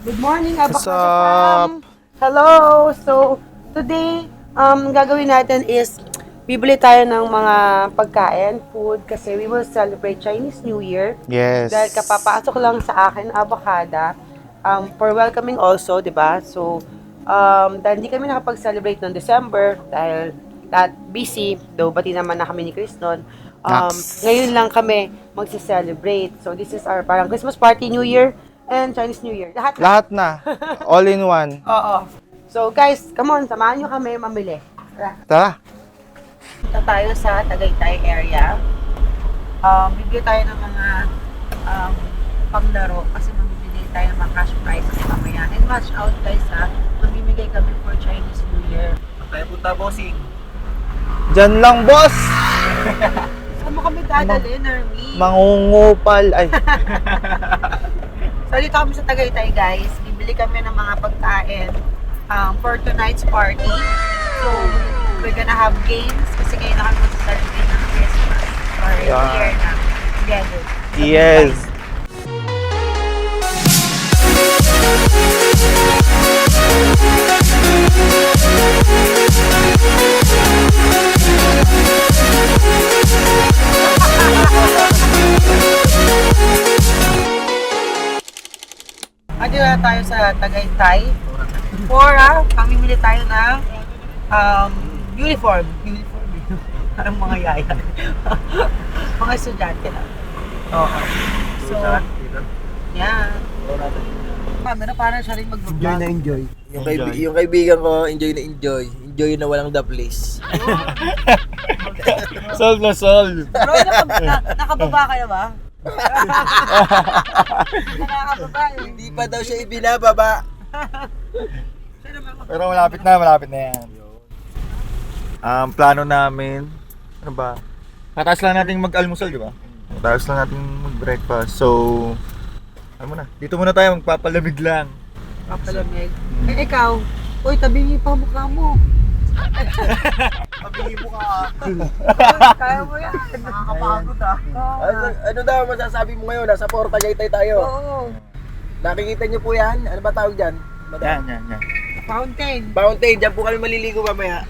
Good morning, Abacada What's up? fam! Hello! So, today, gagawin natin is bibili tayo ng mga pagkain, food, kasi we will celebrate Chinese New Year. Yes. Dahil kapapasok lang sa akin, Abacada, for welcoming also, di ba? So, dahil hindi kami nakapag-celebrate noong December, dahil lahat busy, though bati naman na kami ni Chris noon, ngayon lang kami magse-celebrate. So, this is our parang Christmas party, New Year, and Chinese New Year. Lahat na. All in one. Oo. So guys, come on, samahan nyo kami mamili. Tara. Tara. Punta tayo sa Tagaytay area. Bibili tayo ng mga panglaro kasi mamimigay tayo ng mga cash prizes mamaya. And watch out guys ha, mamimigay kami for Chinese New Year. Tayo punta, bossing. Diyan lang, boss. Saan mo kami dadalhin, Army? Mangungupal. Ay. So dito kami sa Tagaytay guys, bibili kami ng mga pagkain for tonight's party. So we're gonna have games kasi ngayon na kami mag-celebrate ng Christmas or New Year na together. So, Yes. guys, Ando na tayo sa Tagaytay. Pamimili tayo ng uniform. Uniform. Parang mga yaya. Mga estudyante na. Oo. So, yan. Meron parang siya rin mag-vlog. enjoy. Enjoy. Yung kaibigan ko, enjoy na enjoy. Enjoy na walang the place. Solve na solve. Bro, nakababa ka na ba? Nakababa eh. Hindi pa daw siya ibinababa. Pero malapit na yan. Plano namin, ano ba? Kataas lang natin mag-almusal, di ba? Kataas lang natin mag-breakfast. So, ano muna? Dito muna tayo, magpapalamig lang. Papalamig. Eh, ikaw, uy, tabingi pa mukha mo. Pabili mo ka. Kaya mo yan. Nakakapagod ah. Oo. Ano daw masasabi mo ngayon? Nasa Port Tagaytay tayo. Oo. Nakikita niyo po yan? Ano ba tawag dyan? Yan. Fountain. Fountain. Dyan po kami maliligo mamaya.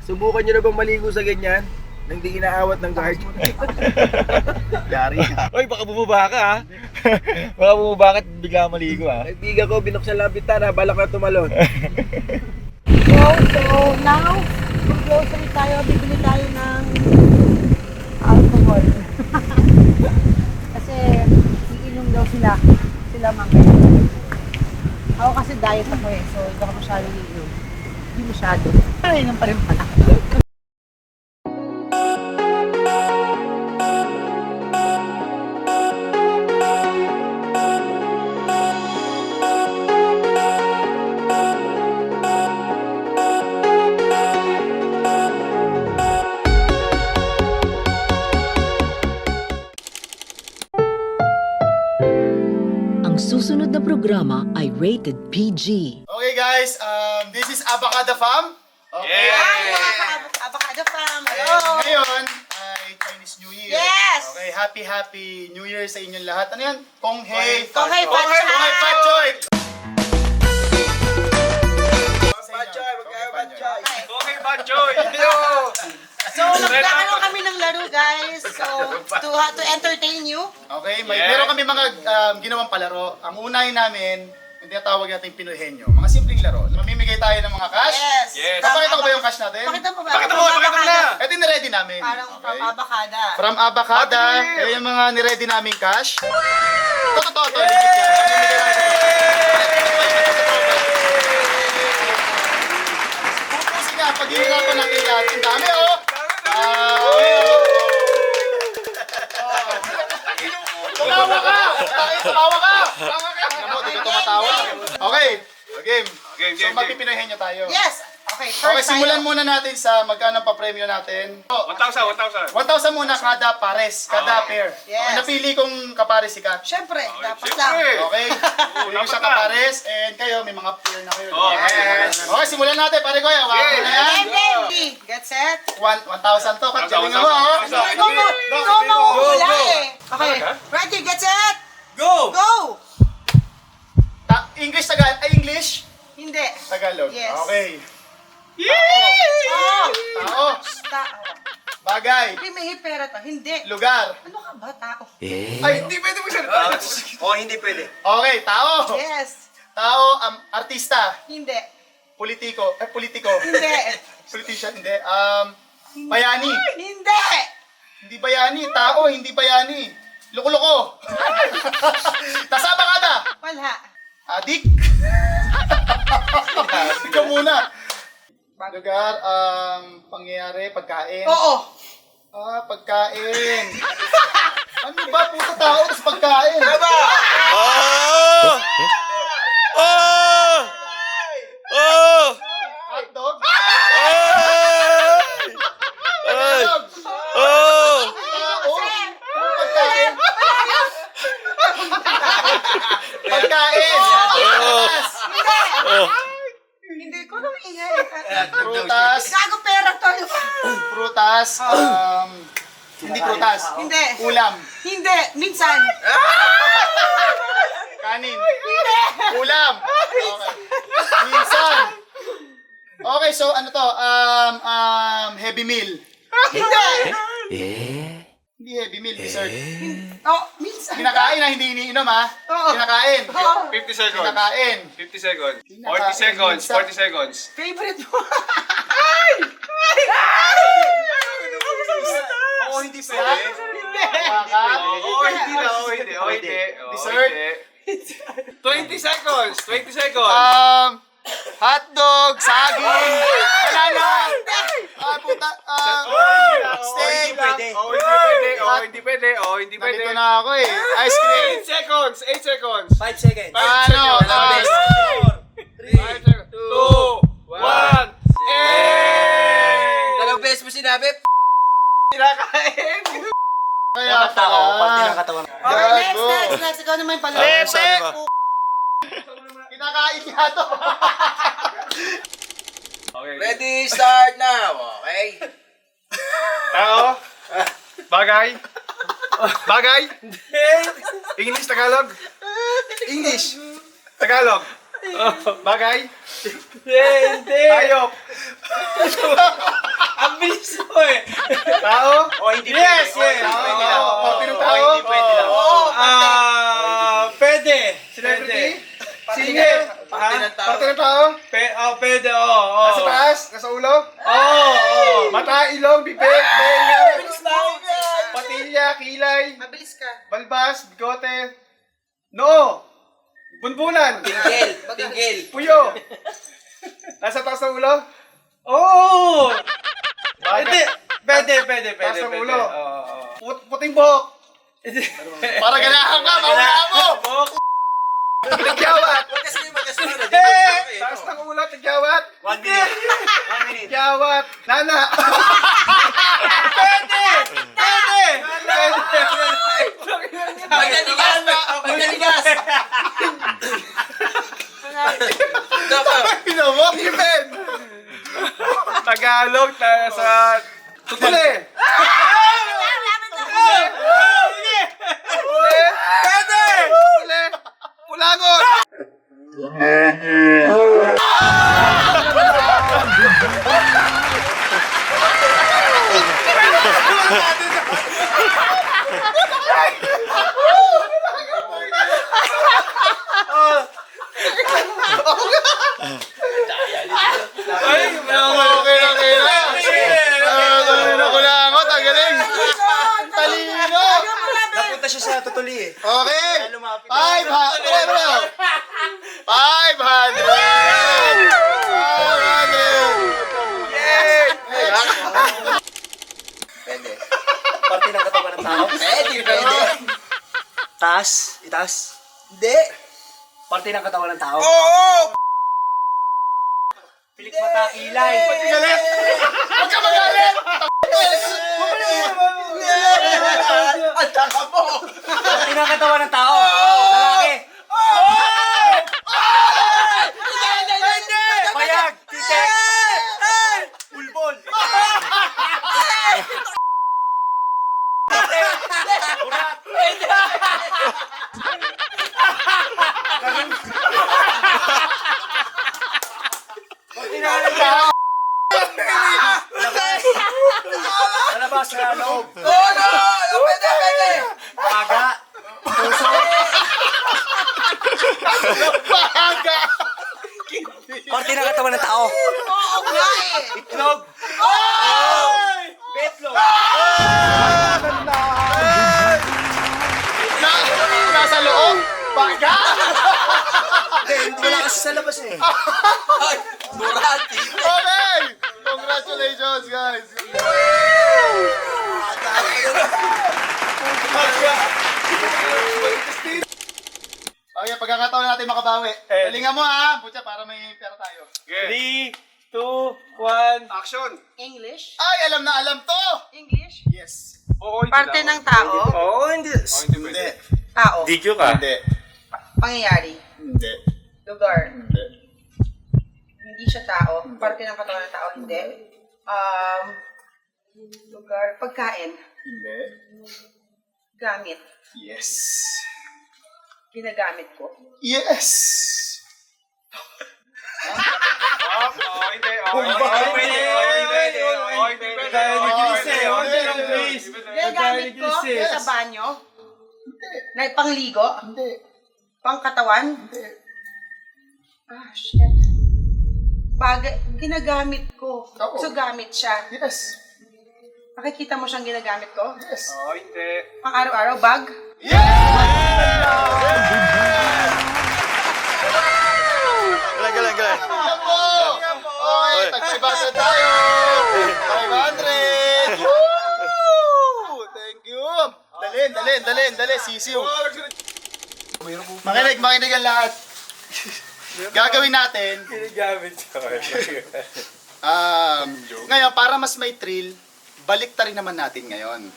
Subukan niyo na bang maligo sa ganyan? Nang di inaawat ng guard. Yari ka. Oy, baka bumaba ka ha? Baka bumaba ka at bigla maligo ha? Kaibigan ko, binuksan lang ang bintana, balak na tumalon. So now, grocery tayo, bibili tayo ng alcohol. Kasi, iinom daw sila mamaya. Ako kasi diet ako eh, so hindi ako masyadong iinom. Hindi masyado. Pero inom pa rin pala. Ang susunod na programa ay rated PG. Okay guys, this is Abacada Fam. Okay. Abacada fam! And ngayon ay Chinese New Year. Yes! Okay, happy New Year sa inyong lahat. Ano yan? Kong Hei. Kong Hei Fat Choy! Kong Hei Fat Choy! Patchoy, magkaya patchoy. Kong Hei Fat Choy! So, nagkakaroon kami ng laro guys. So, to entertain you. Okay, meron kami mga ginawang palaro. Ang unay namin, yung tinatawag natin Pinoyhenyo. Mga simpleng laro. Mamimigay tayo ng mga cash. Yes. Papakita ko ba yung cash natin? Pakita mo ba? Pakita mo na. Ito yung niready namin. Parang from Okay. Abacada. From Abacada, yung mga niready naming cash. Totoo, legit yan. Mamimigay namin Pupusin nga, paghihirapan natin yan. Ang dami oh! Tumawa ka! Tumawa ka! Ano, di ka tumatawa? Okay, game. So magpipinoyhen nyo tayo. Yes! Okay, Okay, first simulan tayo. muna natin sa magkano pa premyo natin. 1,000 muna kada pares, kada pair. Yes. Okay, napili kong kapares si Kat. Siyempre, dapat lang. Okay? Pili ko siya kapares and kayo may mga pair na kayo. Okay, simulan natin. Pare ko, hawakan mo na yan. Game! Get set! 1,000 to. Kat, galing ako. Ikaw mo, ikaw mo, wala eh. Okay, ready, get set! Go! English? Hindi. Tagalog. Yes. Okay. Oh! Tao. Tao. Bagay. May pera to. Hindi. Lugar. Ano ka ba, tao? Ay, hindi pwede magsalita. Hindi pwede. Okay, tao. Yes. Tao, artista. Hindi. Politiko. Politiko. Hindi. Politician, hindi. Bayani. Hindi. Hindi bayani. Tao, hindi bayani. Loko-loko. Nasa bakada. Wala. Adik. Ikaw muna. Lugar, pangyayari, pagkain. Oo. Pagkain. Ano ba? Puto tao, tapos pagkain. Tama! Oh! Oh! Oh! Hotdog? Ay! Hotdog? Oh! Tao? Pagkain? Pagkain! Prutas! Oh! Hindi ko nang ingay. Prutas! Gago pera to. Prutas! Hindi prutas. Hindi. Ulam. Hindi. Minsan. Kanin. Ulam. Okay. Minsan. Okay, so ano to? Heavy meal. Hindi. Hindi heavy meal, dessert. Oh, minsan. Kinakain na, hindi iniinom ha? Oo. Kinakain. 50 seconds. Kinakain. 50 seconds. Kinakain. 40 seconds. 40 seconds. Favorite mo. Oo, hindi pwede. Hindi. Wakat. Oo, hindi na. Oo, hindi. Oo, hindi. Oo, Dessert. hindi. 20 seconds. 20 seconds. Hotdog, saging, banana, puta, steak. Oo, hindi pwede. Oo, hindi pwede. Oo, hindi pwede. Nalito na ako eh. Ice cream. 8 seconds. 8 seconds. 5 seconds. 5 Ano? seconds. 5 seconds. 2, 1. Dalawang beses mo sinabi. Kinakain. Kaya pala. katawan. Okay, Gago. next. Ikaw naman pala. Sabi ba? Kinakain niya to. Okay. Ready, start now. Okay. Tao. Bagay. Bagay. English, Tagalog. English. Tagalog. Bagay. Hindi. Hayop. Ang bilis mo eh. Tao. Hindi Yes, yes. Oo, pinong tao. Pwede. Celebrity. Singer. Parte ng tao. Parte ng tao. Pwede. Nasa taas, nasa ulo. Mata, ilong, bibig, tenga. Patilya, kilay. Mabilis ka. Balbas, bigote. No. Bunbunan. Tinggil. Puyo. Nasa taas ng ulo? Oo! Pwede. Taas ng ulo. Puting buhok. Para ganahan ka, mahulaan mo. Tigyawat. Kasi yung magkasama. Taas ng ulo, tigyawat. 1 minute. 1 minute. Tigyawat. Nana. Pagdaligas. Pagdaligas. Pinawak. Ipen. Tagalog, sa... Tutuli. Pwede. Pulangon. Nakulangot, ang galing. Talino. Napunta siya sa tutuli eh. Okay. 500. Pwede. Parte ng katawan ng tao? Pwede. Taas? Itaas? Hindi. Parte ng katawan ng tao? Oo! Pilik mata, ilay. Galit. Huwag ka magalit. Ang tanga mo! Parte ng katawan ng tao? Lalaki? Payag! Titik! Bulbol! Urat! ka sa loob. Oh, no! No, pwede, pwede! Baga. Puso. Baga! Parte ng katawan ng tao. Oo nga eh! Itlog. Betlog. Nasa loob? Baga! Hindi wala kasi sa labas eh. Ay, Durati! Okay! Congratulations, guys! Okay, pagkakataon natin makabawi. Galingan mo ha, Pucha, para may pera tayo. 3, 2, 1, action! English? Ay, alam na alam to! English? Yes. Oo, hindi Parte daw. ng tao? Oo, hindi. Hindi pwede. Tao. DQ ka. Hindi. Pangyayari. Hindi. Lugar. Hindi. Hindi siya tao. Parte ng katawan ng tao, hindi. Lugar. Pagkain. Hindi. Gamit. Yes. Ginagamit ko. Yes! Oo, hindi. Oo, hindi pwede. Oo, hindi pwede. Oo, hindi pwede. Oo, hindi pwede. Ginagamit ko sa banyo. Na pangligo. Hindi. Pangkatawan. Hindi. Ah, shit. Ginagamit ko. Oo. So, gamit siya. Yes. Nakikita mo siyang ginagamit ko? Yes. Oo, hindi. Pang araw-araw, bag? Galing. Yan po! Okay, tag-500 tayo! 500! Woo! Thank you! Dali, sisiw. Makinig ang lahat. Gagawin natin. Ngayon, para mas may thrill, balik ta rin naman natin ngayon.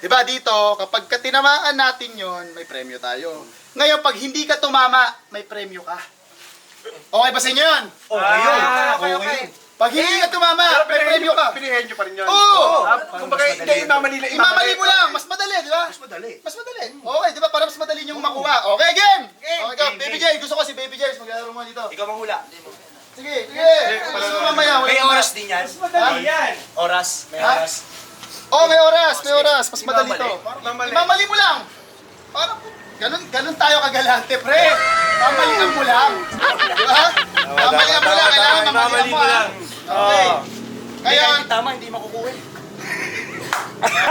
Diba dito, kapag tinamaan natin yon, may premyo tayo. Ngayon, pag hindi ka tumama, may premyo ka. Okay ba sa inyo yan? Okay. Pag hindi ka tumama, may premyo ka. Pinihin nyo pa rin yun. Oo! Kumbaga, hindi, imamali lang. Imamali mo lang, mas madali, di ba? Mas madali. Mas madali. Okay, di ba? Para mas madali niyong makuha. Okay, game! Okay, go. Baby J, gusto ko si Baby J. Maglalaro mo dito. Ikaw manghula. Sige. Gusto mo mamaya. May wala oras din yan. Oras. May Ha? oras. Oh, may oras. Mas madali Imamali. to. Mamali. Imamali mo lang. Parang, ganun tayo kagalante, pre. Mamalian mo lang. Di ba? Mamalian mo lang. Kailangan mamalian mo lang. Okay. Ngayon, Kaya tama, hindi makukuha.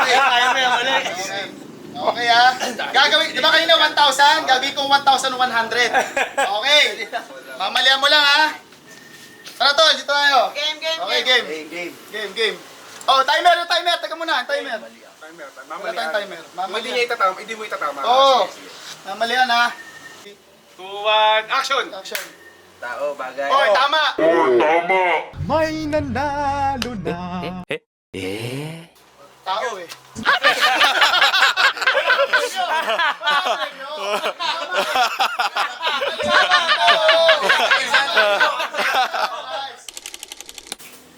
kaya mo yan, mali. Okay ha? Gagawin, di ba kanina 1,000? Gagawin ko 1,100. Okay. Mamalian mo lang ha. Tara tol, dito tayo. Game. Okay, game. Game. Oh, timer. Taga muna, timer. Wala tayong timer. Hindi niya itatama, hindi mo itatama. Oo. Mamalian ha. 2, 1, action! Action. Tao, bagay. Oy, tama. May nanalo na. Tao eh.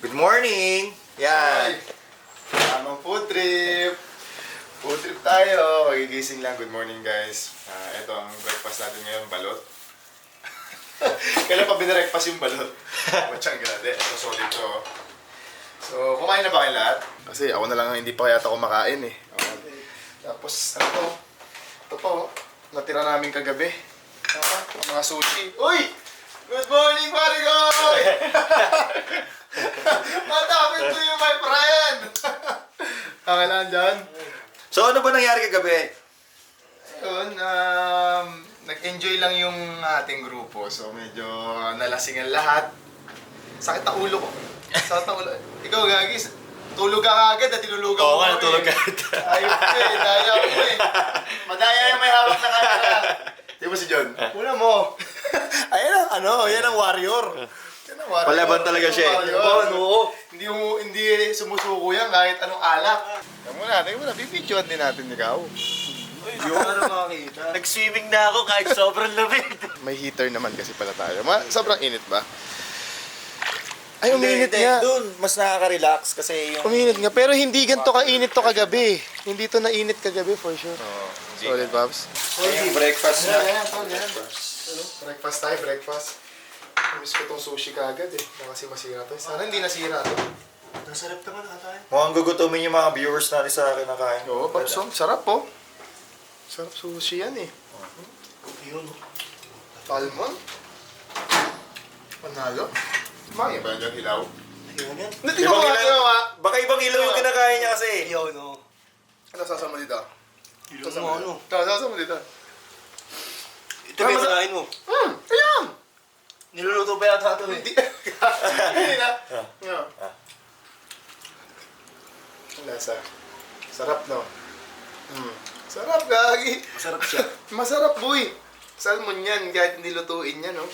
Good morning! Yan. Tamang food trip. Food trip tayo. Magigising lang. Good morning guys. Ito ang breakfast natin ngayon, balot. Kailan pa binreakfast yung balot? Matsang grade. Ito solid to. So, kumain na ba kayo lahat? Kasi ako na lang ang hindi pa yata kumakain eh. Tapos, ano to? Ito po, natira namin kagabi. Ang mga sushi. Uy! Good morning, Marigoy! What happened to you, my friend? Okay lang dyan. So ano ba nangyari kagabi? Yun, nag-enjoy lang yung ating grupo. So medyo nalasingan lahat. Sakit na ulo ko. Sakit na ulo. Ikaw, Gagis, tulog ka agad at tinulugan mo. Oo nga, natulog ka. Ayun ko eh, daya ko eh. Madaya yung may hawak na camera. Di ba si John? Una mo. Ayan ang yan ang warrior. Yan ang warrior. Palaban talaga siya eh. Oo. Hindi sumusuko yan kahit anong alak. Tingnan mo na, bibidyoan din natin ikaw. Yung ano makakita. Nag-swimming na ako kahit sobrang lamig. May heater naman kasi pala tayo. Sobrang init ba? Ay, uminit nga. Doon, mas nakaka-relax kasi yung... Uminit nga. Pero hindi ganito kainit to kagabi. Hindi to nainit kagabi for sure. Solid, Babs. Breakfast na. Breakfast tayo, breakfast. Miss ko tong sushi kagad eh. Na kasi masira to. Sana hindi nasira to. Nasarap naman tayo. Mukhang gugutumin yung mga viewers natin sa kinakain. Oo, Paps, oh. Sarap po. Sarap sushi yan eh. Yun. Salmon. Panalo. Maya ba yung hilaw? Yun yan. Hindi mo nga. Baka ibang ilaw yung kinakain niya kasi. Yun, no. Ano sasama dito? Ilong mo, ano. Sasama dito. Ito ba yung kinain mo? Ayan! Niluluto pa yata ito eh. Hindi. Hindi na. Yeah. Ang lasa. Sarap, no? Sarap, gagi. Masarap siya. Masarap, boy. Salmon yan, kahit hindi lutuin yan, no?